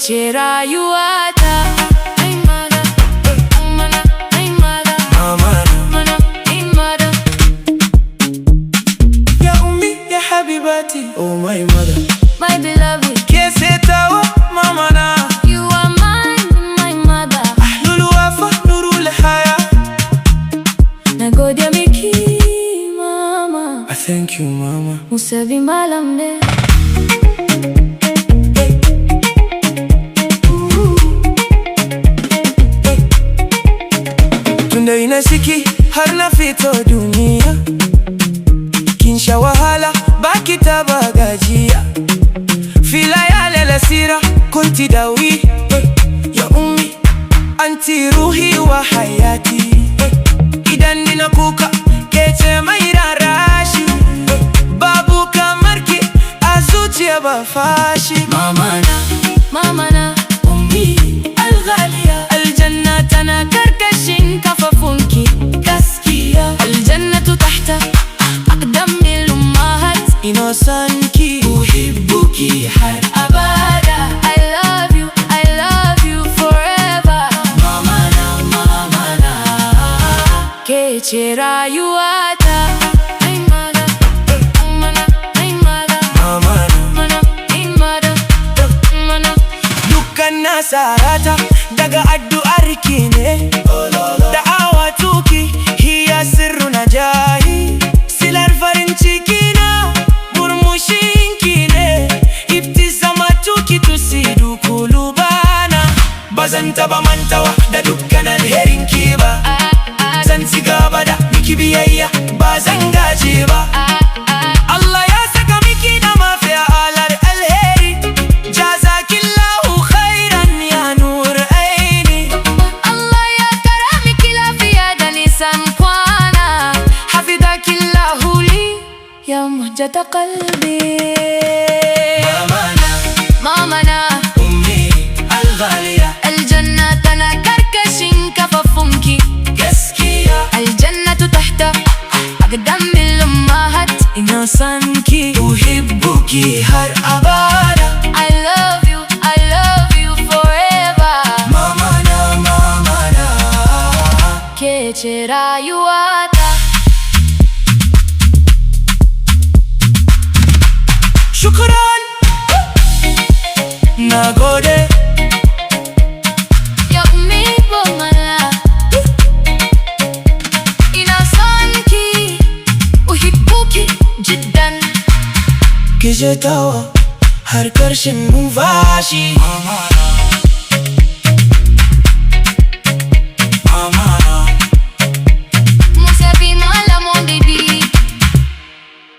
ce rayuwata. Ai mother, mana, ai mother, mana, ai mother. Ya ummi, ya habibati, oh my mother, My beloved, ke setawa mama na. you are mine, my mother. Ahlul wafa, nurul haya. Nagode miki mama, I thank you mama. musabi malam ne. Tunda ina ciki har na fito duniya, kin sha wahala baki taba gajiya. Fila ya lela sira kunti dawi, ya ummi anti ruhi wa hayati. Idan nina kuka kece mai rarashi, babu kamar ki a zuciya ba fashi. Mama na, Ummi al-ghaliya, aljanna tana karkashin kafafunki. gaskiya Aljannatu tahta aqdamil ummahat. ina son ki, uhibbuki har Abada, I love you forever. mama na. Ke ce rayuwata. Ai mother, mana, ai mother, Mama na. mana, ai mother, mana. Dukkan nasarata daga addu'ar ki ne, da'awa tuki hiya sirru najahi. Silar farin ciki na murmushin ki ne, ibtisama tuki tusidu kulubana. Bazan taba mantawa da dukkan alherin ki ba, zan ci gaba da miki biyayya ba zan gaje ba. Allah ya saka miki da mafiya alar alheri, jazakillahu khairan ya nur aini. Allah ya kara miki lafiya da nisan kwana. Hafidakillahu li ya muhjata qalbi. Mama na, Ummi al-ghaliya, aljanna tana karkashin kafafunki. gaskiya Aljannatu tahta aqdamil ummahat. ina son ki, uhibbuki har abada. I love you forever. Mama na. Ke ce rayuwata. Shukran, nagode. Ya ummi bomana, ina son ki, uhibbuki jiddan. Ki je tawa har karshen numfashi.